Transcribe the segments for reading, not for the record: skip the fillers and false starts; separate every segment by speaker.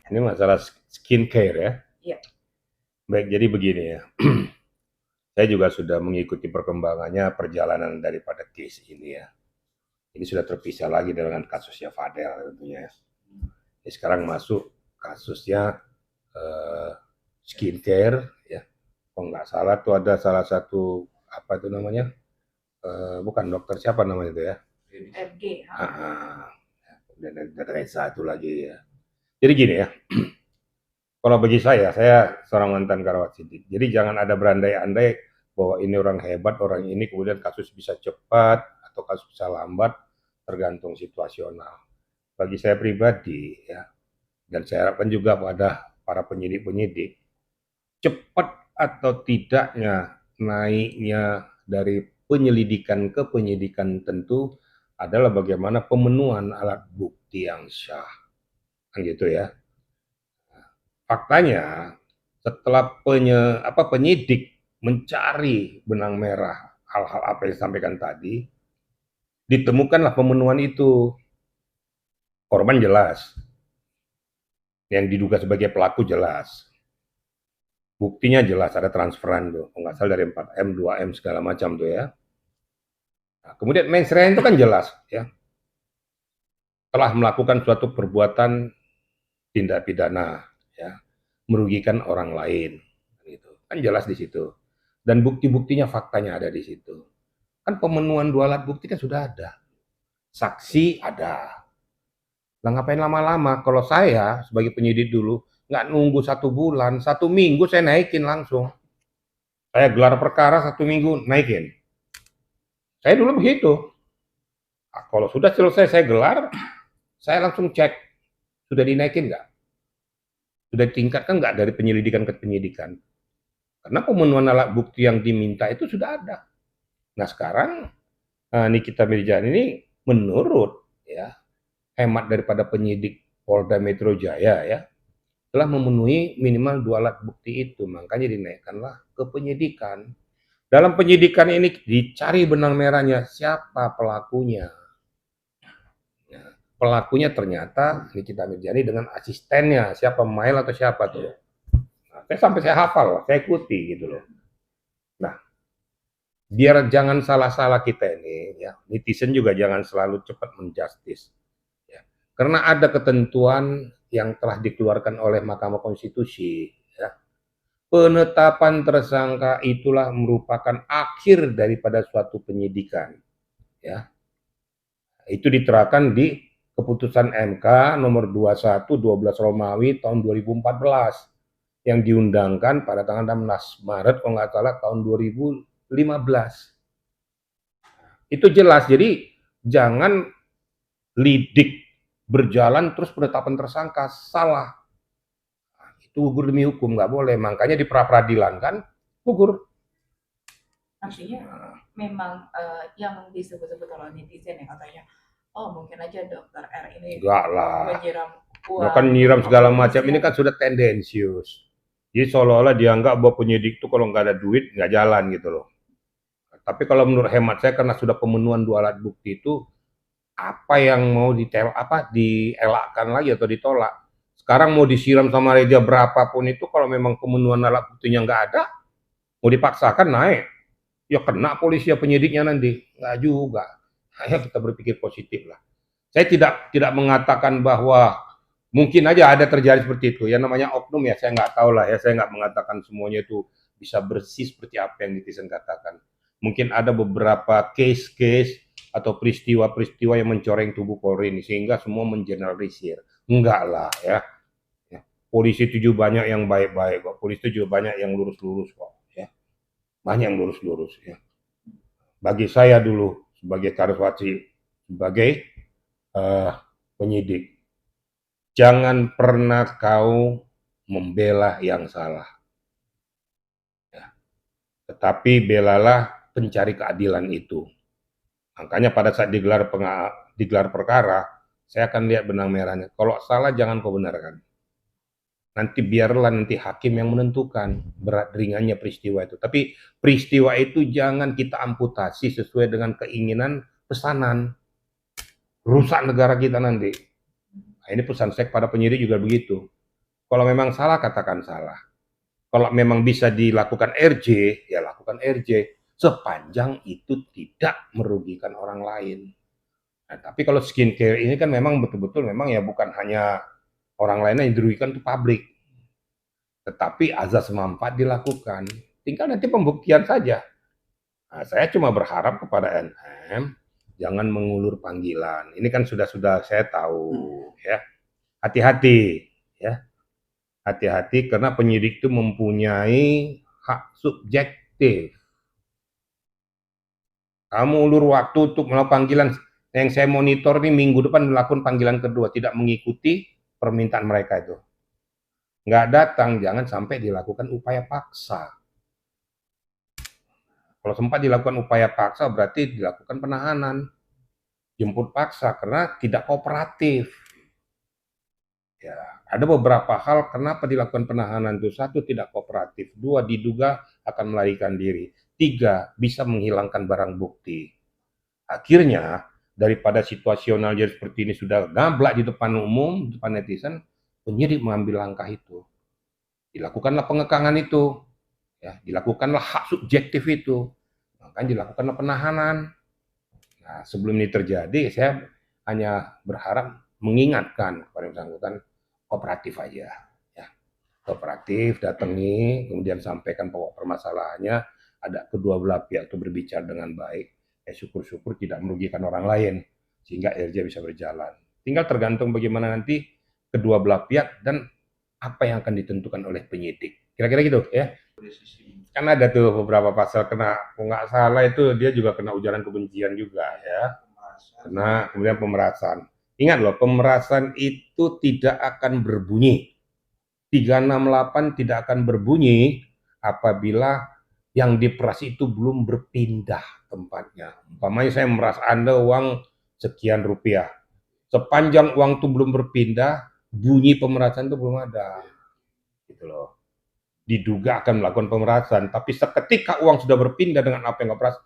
Speaker 1: Ini masalah skincare ya.
Speaker 2: Iya.
Speaker 1: Baik, jadi begini ya. Saya juga sudah mengikuti perkembangannya perjalanan daripada case ini ya. Ini sudah terpisah lagi dengan kasusnya Fadel tentunya ya. Jadi sekarang masuk kasusnya eh, skincare ya. Kalau nggak salah tuh ada salah satu apa itu namanya? Bukan dokter siapa namanya itu ya?
Speaker 2: FG.
Speaker 1: Ah, dan Reza itu lagi ya. Jadi gini ya, kalau bagi saya seorang mantan Karawat Sidik. Jadi jangan ada berandai-andai bahwa ini orang hebat, orang ini kemudian kasus bisa cepat atau kasus bisa lambat, tergantung situasional. Bagi saya pribadi ya, dan saya harapkan juga pada para penyidik-penyidik, cepat atau tidaknya naiknya dari penyelidikan ke penyidikan tentu adalah bagaimana pemenuhan alat bukti yang syah, kan gitu ya. Faktanya setelah penyidik mencari benang merah hal-hal apa yang disampaikan tadi, ditemukanlah pemenuhan itu. Korban jelas, yang diduga sebagai pelaku jelas, buktinya jelas ada transferan tuh, nggak salah dari 4M, 2M segala macam tuh ya. Nah, kemudian mensreanya itu kan jelas ya, telah melakukan suatu perbuatan tindak pidana ya, merugikan orang lain gitu. Kan jelas di situ. Dan bukti-buktinya faktanya ada di situ. Kan pemenuhan dua alat bukti kan sudah ada. Saksi ada. Nah, ngapain lama-lama? Kalau saya sebagai penyidik dulu, nggak nunggu 1 bulan, 1 minggu saya naikin langsung. Saya gelar perkara 1 minggu, naikin. Saya dulu begitu. Nah, kalau sudah selesai saya gelar, saya langsung cek, sudah dinaikin nggak? Sudah ditingkatkan nggak dari penyelidikan ke penyidikan? Karena pemenuhan alat bukti yang diminta itu sudah ada. Nah sekarang Nikita Mirzani ini menurut ya hemat daripada penyidik Polda Metro Jaya ya telah memenuhi minimal 2 alat bukti itu, makanya dinaikkanlah ke penyidikan. Dalam penyidikan ini dicari benang merahnya siapa pelakunya. Ya, pelakunya ternyata Nikita Mirzani dengan asistennya, siapa Mail atau siapa tuh. Nah, saya hafal, saya ikuti gitu loh. Nah, biar jangan salah-salah kita ini, ya netizen juga jangan selalu cepat menjustis. Ya. Karena ada ketentuan yang telah dikeluarkan oleh Mahkamah Konstitusi. Ya. Penetapan tersangka itulah merupakan akhir daripada suatu penyidikan. Ya. Itu diterapkan di keputusan MK nomor 21 12 Romawi tahun 2014 yang diundangkan pada tanggal 16 Maret kalau nggak salah tahun 2015. Itu jelas. Jadi jangan lidik berjalan terus penetapan tersangka salah. Nah, itu gugur demi hukum, nggak boleh. Makanya di pra peradilan kan gugur.
Speaker 2: Artinya memang yang disebut-sebut oleh netizen ya katanya, oh mungkin aja dokter R ini
Speaker 1: Enggak lah.
Speaker 2: menyiram
Speaker 1: Nggak
Speaker 2: uang
Speaker 1: kan
Speaker 2: untuk
Speaker 1: nyiram segala macam. Ini
Speaker 2: kepolisian.
Speaker 1: kan sudah tendensius. Jadi seolah-olah dianggap bahwa penyidik itu kalau nggak ada duit nggak jalan gitu loh. Tapi kalau menurut hemat saya karena sudah pemenuhan 2 alat bukti itu apa yang mau dielakkan lagi atau ditolak. Sekarang mau disiram sama Reja berapapun itu kalau memang pemenuhan alat buktinya nggak ada, mau dipaksakan naik, ya kena polisi ya penyidiknya nanti. Nggak juga. Ayo kita berpikir positif lah. Saya tidak mengatakan bahwa mungkin aja ada terjadi seperti itu. Yang namanya oknum ya saya nggak tahu lah ya. Saya nggak mengatakan semuanya itu bisa bersih seperti apa yang netizen katakan. Mungkin ada beberapa case-case atau peristiwa-peristiwa yang mencoreng tubuh Polri ini sehingga semua mengeneralisir. Enggak lah ya. Ya. Polisi itu juga banyak yang baik-baik kok. Polisi itu juga banyak yang lurus-lurus kok. Ya. Banyak yang lurus-lurus ya. Bagi saya dulu sebagai Karuswati, sebagai uh, penyidik, jangan pernah kau membela yang salah. Ya. Tetapi belalah pencari keadilan itu. Makanya pada saat digelar perkara, saya akan lihat benang merahnya. Kalau salah jangan kau benarkan. Nanti biarlah nanti hakim yang menentukan berat ringannya peristiwa itu. Tapi peristiwa itu jangan kita amputasi sesuai dengan keinginan pesanan. Rusak negara kita nanti. Nah, ini pesan saya kepada penyidik juga begitu. Kalau memang salah, katakan salah. Kalau memang bisa dilakukan RJ, ya lakukan RJ. Sepanjang itu tidak merugikan orang lain. Nah, tapi kalau skincare ini kan memang betul-betul memang ya bukan hanya orang lain yang dirugikan, itu publik. Tetapi azas manfaat dilakukan. Tinggal nanti pembuktian saja. Nah, saya cuma berharap kepada NM jangan mengulur panggilan. Ini kan sudah saya tahu ya. Hati-hati ya. Hati-hati karena penyidik itu mempunyai hak subjektif. Kamu ulur waktu untuk melakukan panggilan, yang saya monitor nih minggu depan melakukan panggilan kedua, tidak mengikuti permintaan mereka itu. Nggak datang, jangan sampai dilakukan upaya paksa. Kalau sempat dilakukan upaya paksa berarti dilakukan penahanan, jemput paksa karena tidak kooperatif. Ya, ada beberapa hal kenapa dilakukan penahanan itu. Satu, tidak kooperatif. Dua, diduga akan melarikan diri. Tiga, bisa menghilangkan barang bukti. Akhirnya, daripada situasional jadi seperti ini sudah gablak di depan umum, di depan netizen, penyidik mengambil langkah itu. Dilakukanlah pengekangan itu. Ya, dilakukanlah hak subjektif itu. Makanya dilakukanlah penahanan. Nah, sebelum ini terjadi, saya hanya berharap mengingatkan kepada yang bersangkutan kooperatif aja. Ya. Kooperatif, datangi, kemudian sampaikan pokok permasalahannya, ada kedua belah pihak itu berbicara dengan baik. Syukur-syukur tidak merugikan orang lain, sehingga RJ bisa berjalan. Tinggal tergantung bagaimana nanti kedua belah pihak dan apa yang akan ditentukan oleh penyidik. Kira-kira gitu ya. Kan ada tuh beberapa pasal kena, nggak salah itu dia juga kena ujaran kebencian juga ya. Kena kemudian pemerasan. Ingat loh, pemerasan itu tidak akan berbunyi. 368 tidak akan berbunyi apabila yang diperas itu belum berpindah tempatnya. Umpamanya saya memeras Anda uang sekian rupiah. Sepanjang uang itu belum berpindah, bunyi pemerasan itu belum ada. Gitu loh. Diduga akan melakukan pemerasan, tapi seketika uang sudah berpindah dengan apa yang diperas,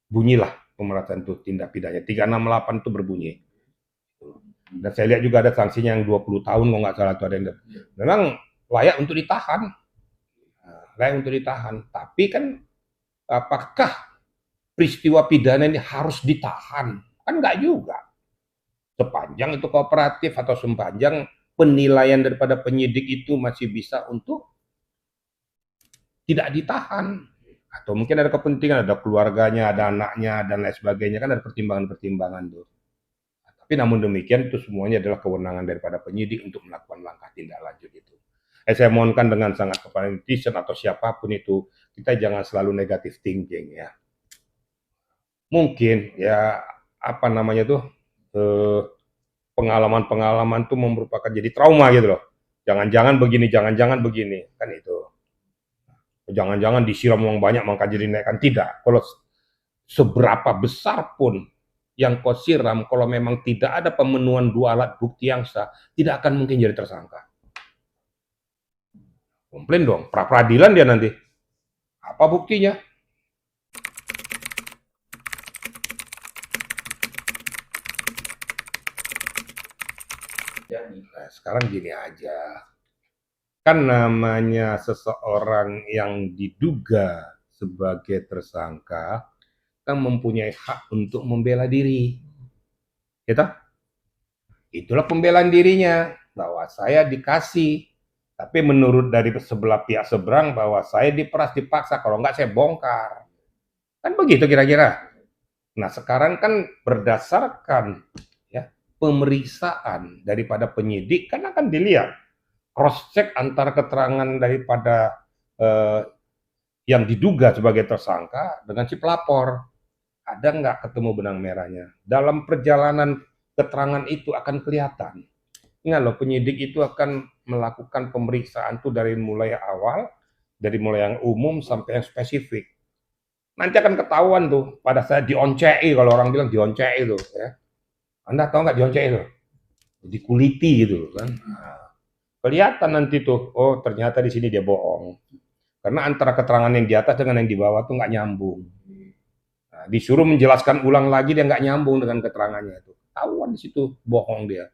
Speaker 1: bunyilah pemerasan itu tindak pidana. 368 itu berbunyi. Dan saya lihat juga ada sanksinya yang 20 tahun kalau nggak salah itu ada yang memang layak untuk ditahan. Layak untuk ditahan. Tapi kan apakah peristiwa pidana ini harus ditahan? Kan nggak juga. Sepanjang itu kooperatif atau sepanjang penilaian daripada penyidik itu masih bisa untuk tidak ditahan. Atau mungkin ada kepentingan, ada keluarganya, ada anaknya, dan lain sebagainya. Kan ada pertimbangan-pertimbangan tuh. Tapi namun demikian itu semuanya adalah kewenangan daripada penyidik untuk melakukan langkah tindak lanjut itu. Saya mohonkan dengan sangat kepada netizen atau siapapun itu, kita jangan selalu negatif thinking ya. Mungkin ya apa namanya tuh pengalaman-pengalaman tuh merupakan jadi trauma gitu loh. Jangan-jangan begini, jangan-jangan begini, kan itu. Jangan-jangan disiram uang banyak maka jadi naikkan, tidak. Kalau seberapa besar pun yang kau siram, kalau memang tidak ada pemenuhan dua alat bukti yang sah, tidak akan mungkin jadi tersangka. Komplain dong, pra-peradilan dia nanti. Apa buktinya? Nah, sekarang gini aja. Kan namanya seseorang yang diduga sebagai tersangka kan mempunyai hak untuk membela diri. Gitu? Itulah pembelaan dirinya, bahwa saya dikasih. Tapi menurut dari sebelah pihak seberang bahwa saya diperas, dipaksa, kalau enggak saya bongkar. Kan begitu kira-kira. Nah sekarang kan berdasarkan ya pemeriksaan daripada penyidik kan akan dilihat cross check antara keterangan daripada yang diduga sebagai tersangka dengan si pelapor. Ada nggak ketemu benang merahnya? Dalam perjalanan keterangan itu akan kelihatan. Ingat loh, penyidik itu akan melakukan pemeriksaan tuh dari mulai awal, dari mulai yang umum sampai yang spesifik. Nanti akan ketahuan tuh pada saat dioncei, kalau orang bilang dioncei tuh ya. Anda tahu nggak dioncei itu? Dikuliti gitu kan. Nah, kelihatan nanti tuh, oh ternyata di sini dia bohong. Karena antara keterangan yang di atas dengan yang di bawah tuh nggak nyambung. Nah, disuruh menjelaskan ulang lagi dia nggak nyambung dengan keterangannya itu. Tahuan di situ bohong dia.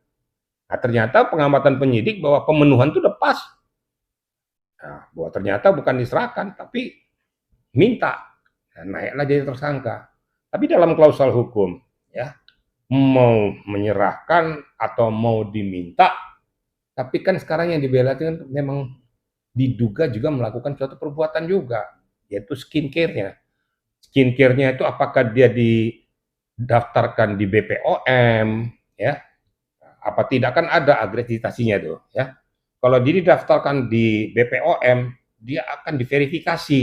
Speaker 1: Nah, ternyata pengamatan penyidik bahwa pemenuhan itu udah pas. Nah, bahwa ternyata bukan diserahkan, tapi minta. Nah, naiklah jadi tersangka. Tapi dalam klausul hukum, ya, mau menyerahkan atau mau diminta, tapi kan sekarang yang dibela itu kan memang diduga juga melakukan suatu perbuatan juga, yaitu skincare-nya. Skincare-nya itu apakah dia didaftarkan di BPOM, ya, apa tidak, kan ada akreditasinya tuh, ya. Kalau dia didaftarkan di BPOM, dia akan diverifikasi,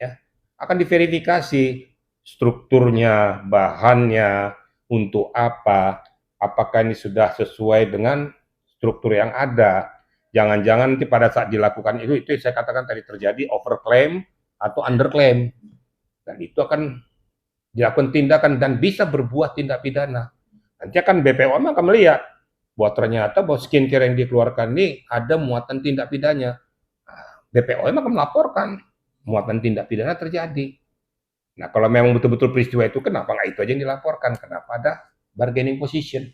Speaker 1: ya, akan diverifikasi strukturnya, bahannya, untuk apa, apakah ini sudah sesuai dengan struktur yang ada. Jangan-jangan nanti pada saat dilakukan itu saya katakan tadi terjadi overclaim atau underclaim, dan itu akan dilakukan tindakan dan bisa berbuah tindak pidana. Nanti akan BPOM akan melihat bahwa ternyata bahwa skincare yang dikeluarkan ini ada muatan tindak pidana. BPOM akan melaporkan muatan tindak pidana terjadi. Nah, kalau memang betul-betul peristiwa itu, kenapa nggak itu aja yang dilaporkan? Kenapa ada bargaining position?